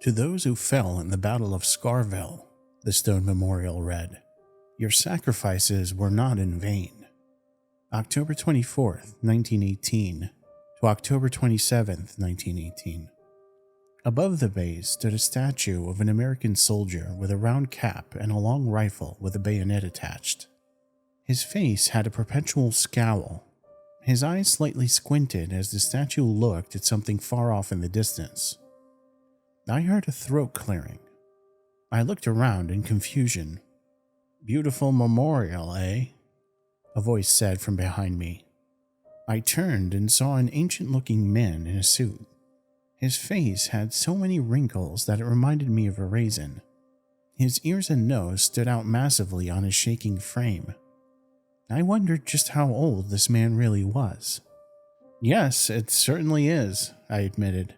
To those who fell in the Battle of Scarville, the stone memorial read, your sacrifices were not in vain. October 24th, 1918 to October 27th, 1918. Above the base stood a statue of an American soldier with a round cap and a long rifle with a bayonet attached. His face had a perpetual scowl. His eyes slightly squinted as the statue looked at something far off in the distance. I heard a throat clearing. I looked around in confusion. Beautiful memorial, eh? A voice said from behind me. I turned and saw an ancient-looking man in a suit. His face had so many wrinkles that it reminded me of a raisin. His ears and nose stood out massively on his shaking frame. I wondered just how old this man really was. Yes, it certainly is, I admitted,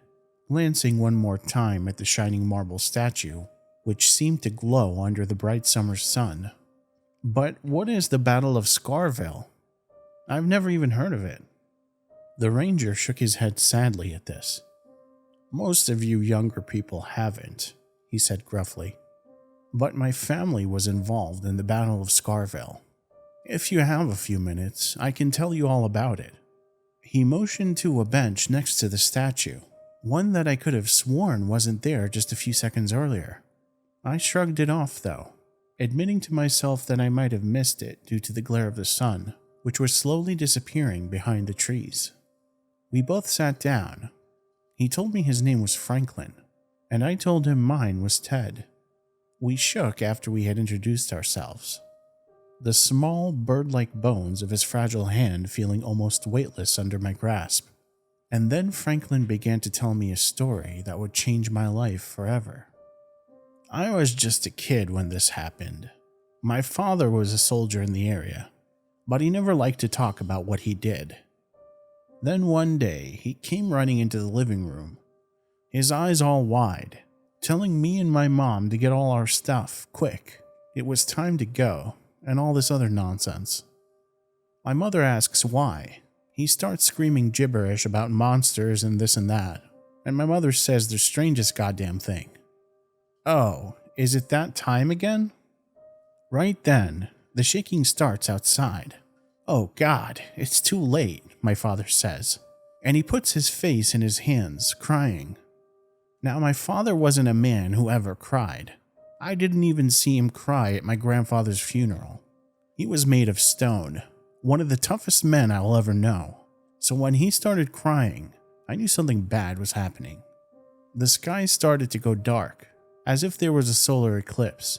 glancing one more time at the shining marble statue, which seemed to glow under the bright summer sun. But what is the Battle of Scarville? I've never even heard of it. The ranger shook his head sadly at this. Most of you younger people haven't, he said gruffly. But my family was involved in the Battle of Scarville. If you have a few minutes, I can tell you all about it. He motioned to a bench next to the statue, one that I could have sworn wasn't there just a few seconds earlier. I shrugged it off, though, admitting to myself that I might have missed it due to the glare of the sun, which was slowly disappearing behind the trees. We both sat down. He told me his name was Franklin, and I told him mine was Ted. We shook after we had introduced ourselves, the small, bird-like bones of his fragile hand feeling almost weightless under my grasp. And then Franklin began to tell me a story that would change my life forever. I was just a kid when this happened. My father was a soldier in the area, but he never liked to talk about what he did. Then one day, he came running into the living room, his eyes all wide, telling me and my mom to get all our stuff, quick. It was time to go, and all this other nonsense. My mother asks why. He starts screaming gibberish about monsters and this and that, and my mother says the strangest goddamn thing. Oh, is it that time again? Right then, the shaking starts outside. Oh God, it's too late, my father says, and he puts his face in his hands, crying. Now, my father wasn't a man who ever cried. I didn't even see him cry at my grandfather's funeral. He was made of stone, one of the toughest men I will ever know. So when he started crying, I knew something bad was happening. The sky started to go dark, as if there was a solar eclipse.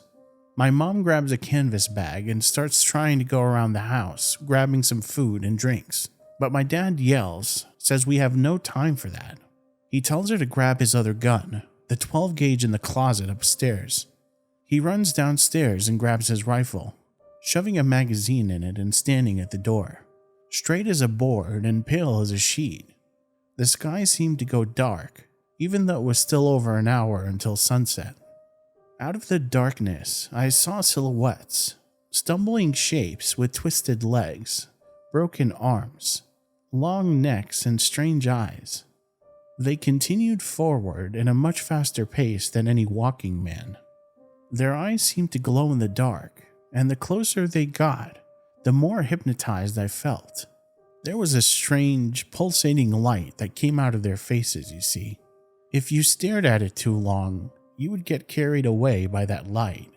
My mom grabs a canvas bag and starts trying to go around the house, grabbing some food and drinks. But my dad yells, says we have no time for that. He tells her to grab his other gun, the 12 gauge in the closet upstairs. He runs downstairs and grabs his rifle, shoving a magazine in it and standing at the door, straight as a board and pale as a sheet. The sky seemed to go dark, even though it was still over an hour until sunset. Out of the darkness, I saw silhouettes, stumbling shapes with twisted legs, broken arms, long necks, and strange eyes. They continued forward at a much faster pace than any walking man. Their eyes seemed to glow in the dark, and the closer they got, the more hypnotized I felt. There was a strange, pulsating light that came out of their faces, you see. If you stared at it too long, you would get carried away by that light.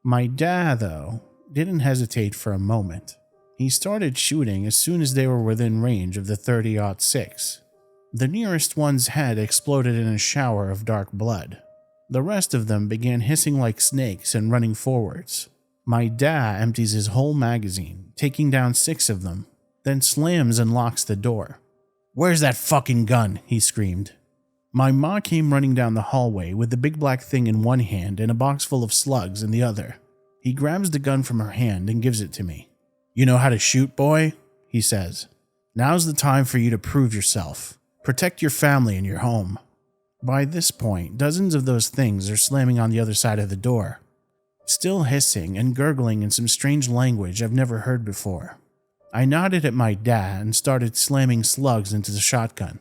My dad, though, didn't hesitate for a moment. He started shooting as soon as they were within range of the .30-06. The nearest one's head exploded in a shower of dark blood. The rest of them began hissing like snakes and running forwards. My dad empties his whole magazine, taking down 6 of them, then slams and locks the door. "Where's that fucking gun?" he screamed. My ma came running down the hallway with the big black thing in one hand and a box full of slugs in the other. He grabs the gun from her hand and gives it to me. "You know how to shoot, boy?" he says. "Now's the time for you to prove yourself. Protect your family and your home." By this point, dozens of those things are slamming on the other side of the door, still hissing and gurgling in some strange language I've never heard before. I nodded at my dad and started slamming slugs into the shotgun.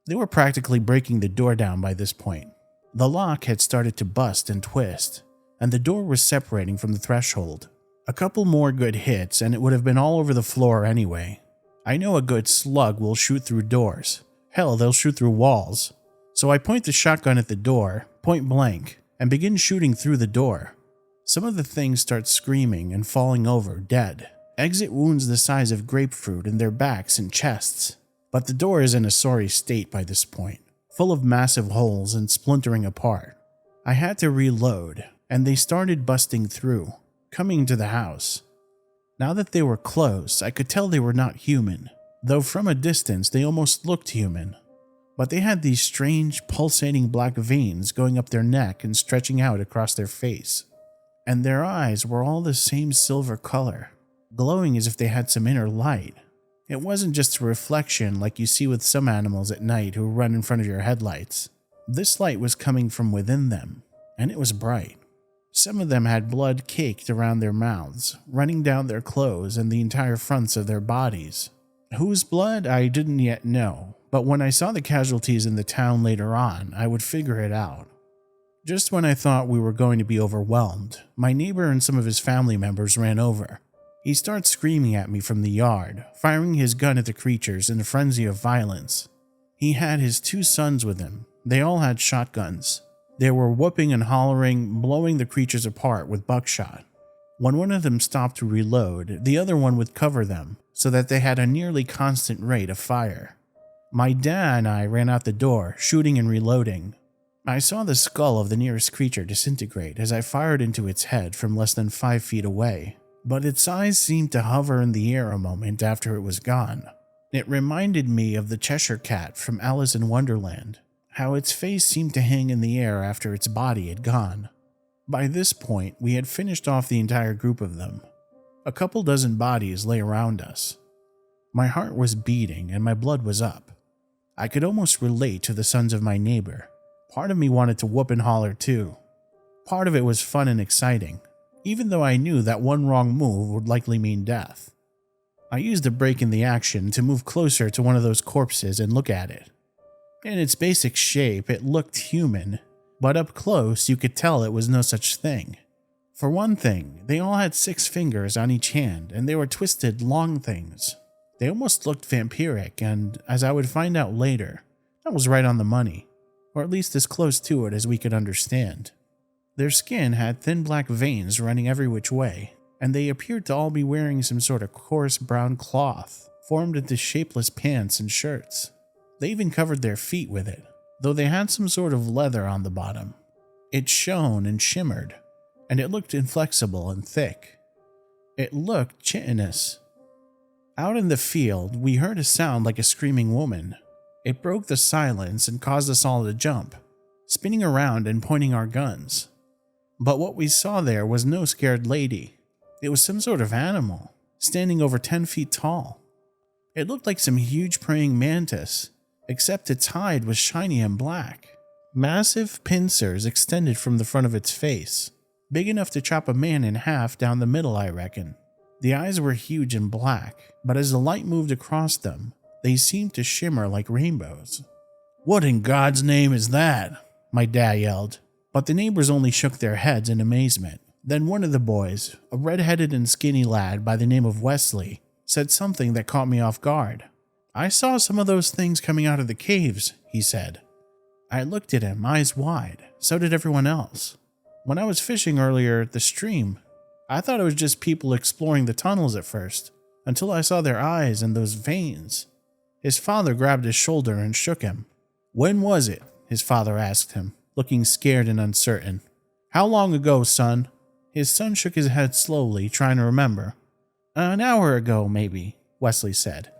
They were practically breaking the door down by this point. The lock had started to bust and twist, and the door was separating from the threshold. A couple more good hits and it would have been all over the floor anyway. I know a good slug will shoot through doors. Hell, they'll shoot through walls. So I point the shotgun at the door, point blank, and begin shooting through the door. Some of the things start screaming and falling over, dead. Exit wounds the size of grapefruit in their backs and chests. But the door is in a sorry state by this point, full of massive holes and splintering apart. I had to reload, and they started busting through, coming to the house. Now that they were close, I could tell they were not human, though from a distance they almost looked human. But they had these strange, pulsating black veins going up their neck and stretching out across their face. And their eyes were all the same silver color, glowing as if they had some inner light. It wasn't just a reflection like you see with some animals at night who run in front of your headlights. This light was coming from within them, and it was bright. Some of them had blood caked around their mouths, running down their clothes and the entire fronts of their bodies. Whose blood, I didn't yet know, but when I saw the casualties in the town later on, I would figure it out. Just when I thought we were going to be overwhelmed, my neighbor and some of his family members ran over. He starts screaming at me from the yard, firing his gun at the creatures in a frenzy of violence. He had his 2 sons with him. They all had shotguns. They were whooping and hollering, blowing the creatures apart with buckshot. When one of them stopped to reload, the other one would cover them, so that they had a nearly constant rate of fire. My dad and I ran out the door, shooting and reloading. I saw the skull of the nearest creature disintegrate as I fired into its head from less than 5 feet away, but its eyes seemed to hover in the air a moment after it was gone. It reminded me of the Cheshire Cat from Alice in Wonderland, how its face seemed to hang in the air after its body had gone. By this point, we had finished off the entire group of them. A couple dozen bodies lay around us. My heart was beating and my blood was up. I could almost relate to the sons of my neighbor. Part of me wanted to whoop and holler too. Part of it was fun and exciting, even though I knew that one wrong move would likely mean death. I used a break in the action to move closer to one of those corpses and look at it. In its basic shape, it looked human, but up close you could tell it was no such thing. For one thing, they all had 6 fingers on each hand, and they were twisted, long things. They almost looked vampiric, and as I would find out later, that was right on the money, or at least as close to it as we could understand. Their skin had thin black veins running every which way, and they appeared to all be wearing some sort of coarse brown cloth, formed into shapeless pants and shirts. They even covered their feet with it, though they had some sort of leather on the bottom. It shone and shimmered, and it looked inflexible and thick. It looked chitinous. Out in the field, we heard a sound like a screaming woman. It broke the silence and caused us all to jump, spinning around and pointing our guns. But what we saw there was no scared lady. It was some sort of animal, standing over 10 feet tall. It looked like some huge praying mantis, except its hide was shiny and black. Massive pincers extended from the front of its face, big enough to chop a man in half down the middle, I reckon. The eyes were huge and black, but as the light moved across them, they seemed to shimmer like rainbows. "What in God's name is that?" my dad yelled, but the neighbors only shook their heads in amazement. Then one of the boys, a red-headed and skinny lad by the name of Wesley, said something that caught me off guard. "I saw some of those things coming out of the caves," he said. I looked at him, eyes wide. So did everyone else. When I was fishing earlier at the stream, I thought it was just people exploring the tunnels at first, until I saw their eyes and those veins. His father grabbed his shoulder and shook him. "When was it?" his father asked him, looking scared and uncertain. "How long ago, son?" His son shook his head slowly, trying to remember. "An hour ago, maybe," Wesley said.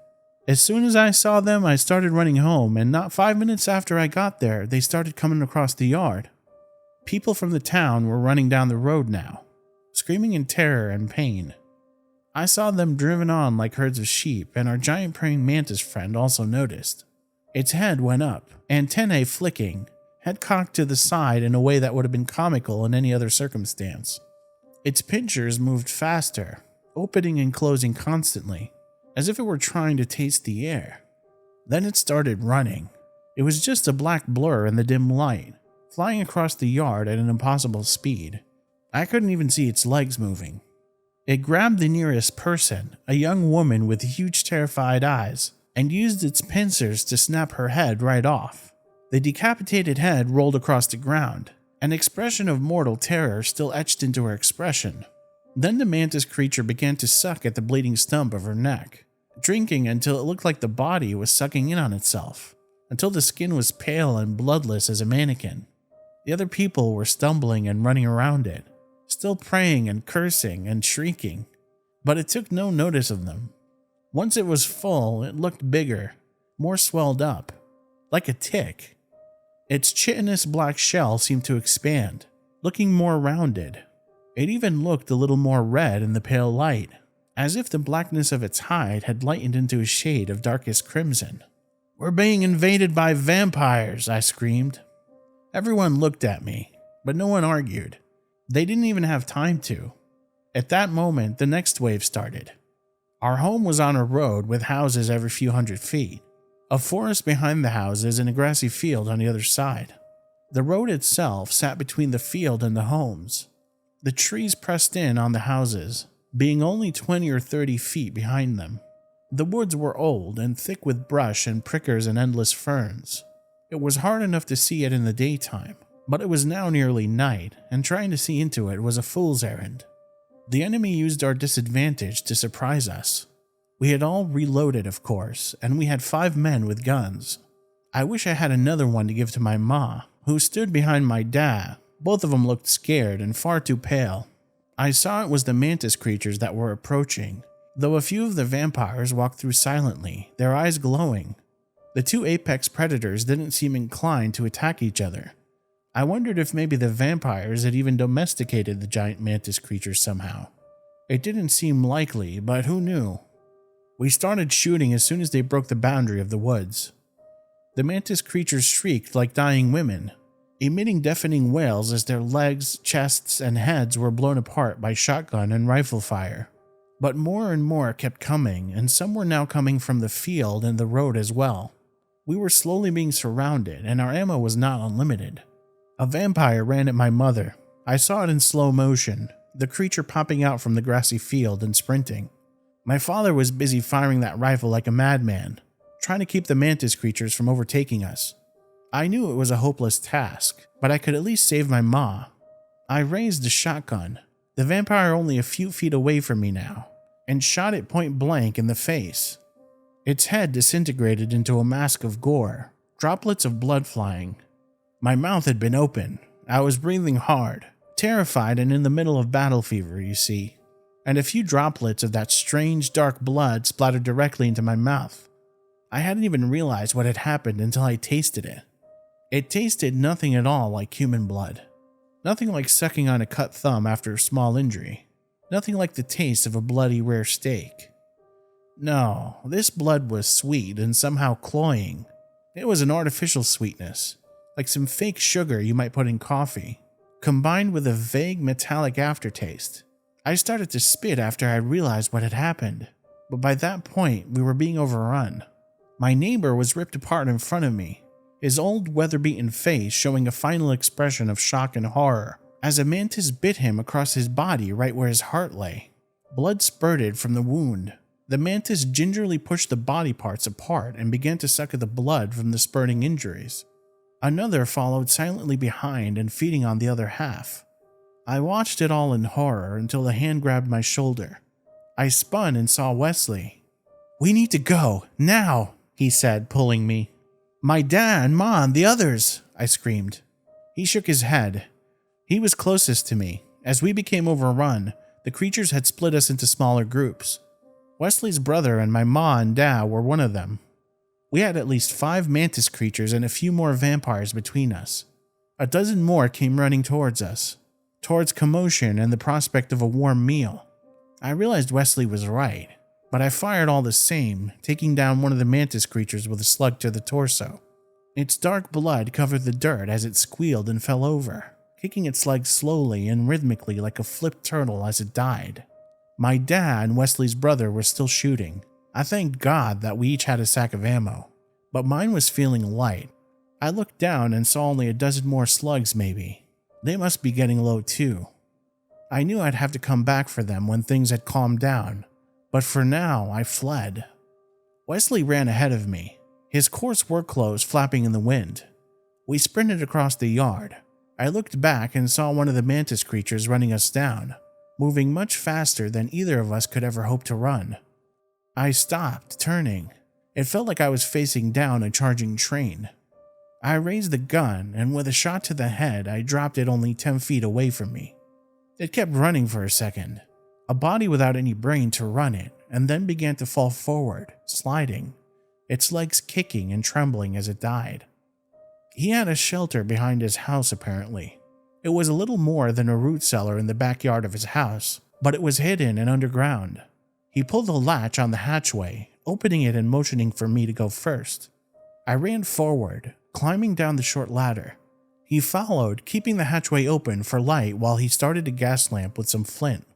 "As soon as I saw them, I started running home, and not 5 minutes after I got there, they started coming across the yard. People from the town were running down the road now, screaming in terror and pain. I saw them driven on like herds of sheep, and our giant praying mantis friend also noticed. Its head went up, antennae flicking, head cocked to the side in a way that would have been comical in any other circumstance. Its pincers moved faster, opening and closing constantly, as if it were trying to taste the air. Then it started running. It was just a black blur in the dim light, flying across the yard at an impossible speed. I couldn't even see its legs moving. It grabbed the nearest person, a young woman with huge terrified eyes, and used its pincers to snap her head right off. The decapitated head rolled across the ground, an expression of mortal terror still etched into her expression. Then the mantis creature began to suck at the bleeding stump of her neck, drinking until it looked like the body was sucking in on itself, until the skin was pale and bloodless as a mannequin. The other people were stumbling and running around it, still praying and cursing and shrieking, but it took no notice of them. Once it was full, it looked bigger, more swelled up, like a tick. Its chitinous black shell seemed to expand, looking more rounded. It even looked a little more red in the pale light, as if the blackness of its hide had lightened into a shade of darkest crimson. "We're being invaded by vampires," I screamed. Everyone looked at me, but no one argued. They didn't even have time to. At that moment, the next wave started. Our home was on a road with houses every few hundred feet, a forest behind the houses and a grassy field on the other side. The road itself sat between the field and the homes. The trees pressed in on the houses, being only 20 or 30 feet behind them. The woods were old and thick with brush and prickers and endless ferns. It was hard enough to see it in the daytime, but it was now nearly night, and trying to see into it was a fool's errand. The enemy used our disadvantage to surprise us. We had all reloaded, of course, and we had 5 men with guns. I wish I had another one to give to my ma, who stood behind my dad. Both of them looked scared and far too pale. I saw it was the mantis creatures that were approaching, though a few of the vampires walked through silently, their eyes glowing. The 2 apex predators didn't seem inclined to attack each other. I wondered if maybe the vampires had even domesticated the giant mantis creatures somehow. It didn't seem likely, but who knew? We started shooting as soon as they broke the boundary of the woods. The mantis creatures shrieked like dying women, emitting deafening wails as their legs, chests, and heads were blown apart by shotgun and rifle fire. But more and more kept coming, and some were now coming from the field and the road as well. We were slowly being surrounded, and our ammo was not unlimited. A vampire ran at my mother. I saw it in slow motion, the creature popping out from the grassy field and sprinting. My father was busy firing that rifle like a madman, trying to keep the mantis creatures from overtaking us. I knew it was a hopeless task, but I could at least save my ma. I raised the shotgun, the vampire only a few feet away from me now, and shot it point blank in the face. Its head disintegrated into a mask of gore, droplets of blood flying. My mouth had been open. I was breathing hard, terrified and in the middle of battle fever, you see, and a few droplets of that strange dark blood splattered directly into my mouth. I hadn't even realized what had happened until I tasted it. It tasted nothing at all like human blood. Nothing like sucking on a cut thumb after a small injury. Nothing like the taste of a bloody rare steak. No, this blood was sweet and somehow cloying. It was an artificial sweetness, like some fake sugar you might put in coffee, combined with a vague metallic aftertaste. I started to spit after I realized what had happened, but by that point we were being overrun. My neighbor was ripped apart in front of me, his old weather-beaten face showing a final expression of shock and horror as a mantis bit him across his body right where his heart lay. Blood spurted from the wound. The mantis gingerly pushed the body parts apart and began to suck at the blood from the spurting injuries. Another followed silently behind and feeding on the other half. I watched it all in horror until a hand grabbed my shoulder. I spun and saw Wesley. "We need to go, now," he said, pulling me. "My dad and ma and the others," I screamed. He shook his head. He was closest to me. As we became overrun, the creatures had split us into smaller groups. Wesley's brother and my ma and dad were one of them. We had at least 5 mantis creatures and a few more vampires between us. A dozen more came running towards us, towards commotion and the prospect of a warm meal. I realized Wesley was right, but I fired all the same, taking down one of the mantis creatures with a slug to the torso. Its dark blood covered the dirt as it squealed and fell over, kicking its legs slowly and rhythmically like a flipped turtle as it died. My dad and Wesley's brother were still shooting. I thanked God that we each had a sack of ammo, but mine was feeling light. I looked down and saw only a dozen more slugs maybe. They must be getting low too. I knew I'd have to come back for them when things had calmed down, but for now I fled. Wesley ran ahead of me, his coarse work clothes flapping in the wind. We sprinted across the yard. I looked back and saw one of the mantis creatures running us down, moving much faster than either of us could ever hope to run. I stopped, turning. It felt like I was facing down a charging train. I raised the gun, and with a shot to the head, I dropped it only 10 feet away from me. It kept running for a second, a body without any brain to run it, and then began to fall forward, sliding, its legs kicking and trembling as it died. He had a shelter behind his house apparently. It was a little more than a root cellar in the backyard of his house, but it was hidden and underground. He pulled the latch on the hatchway, opening it and motioning for me to go first. I ran forward, climbing down the short ladder. He followed, keeping the hatchway open for light while he started a gas lamp with some flint.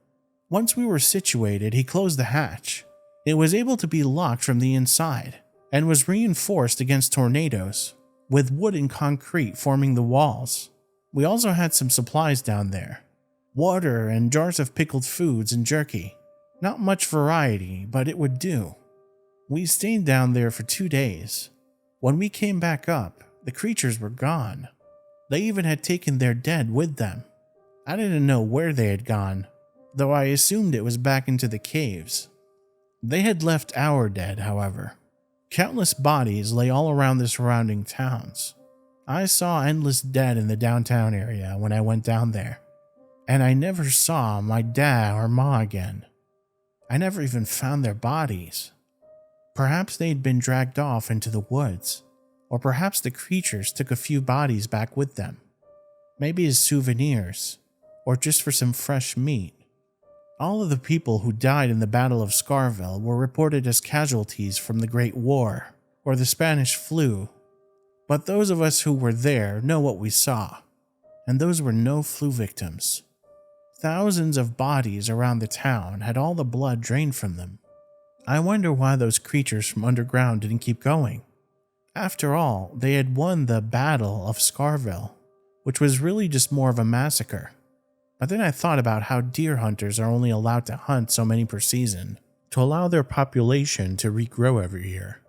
Once we were situated, he closed the hatch. It was able to be locked from the inside, and was reinforced against tornadoes, with wood and concrete forming the walls. We also had some supplies down there. Water and jars of pickled foods and jerky. Not much variety, but it would do. We stayed down there for 2 days. When we came back up, the creatures were gone. They even had taken their dead with them. I didn't know where they had gone, though I assumed it was back into the caves. They had left our dead, however. Countless bodies lay all around the surrounding towns. I saw endless dead in the downtown area when I went down there, and I never saw my dad or ma again. I never even found their bodies. Perhaps they'd been dragged off into the woods, or perhaps the creatures took a few bodies back with them, maybe as souvenirs, or just for some fresh meat. All of the people who died in the Battle of Scarville were reported as casualties from the Great War or the Spanish flu, but those of us who were there know what we saw, and those were no flu victims. Thousands of bodies around the town had all the blood drained from them. I wonder why those creatures from underground didn't keep going. After all, they had won the Battle of Scarville, which was really just more of a massacre. But then I thought about how deer hunters are only allowed to hunt so many per season to allow their population to regrow every year.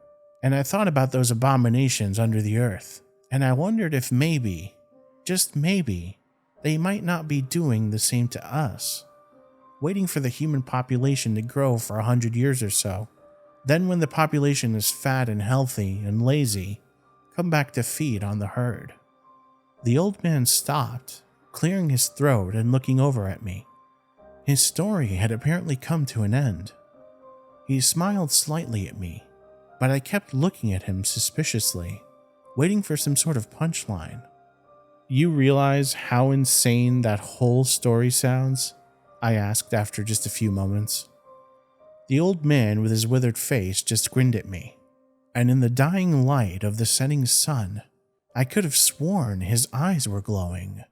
And I thought about those abominations under the earth, and I wondered if maybe, just maybe, they might not be doing the same to us, waiting for the human population to grow for 100 years or so. Then when the population is fat and healthy and lazy, come back to feed on the herd. The old man stopped, clearing his throat and looking over at me. His story had apparently come to an end. He smiled slightly at me, but I kept looking at him suspiciously, waiting for some sort of punchline. "You realize how insane that whole story sounds?" I asked after just a few moments. The old man with his withered face just grinned at me, and in the dying light of the setting sun, I could have sworn his eyes were glowing.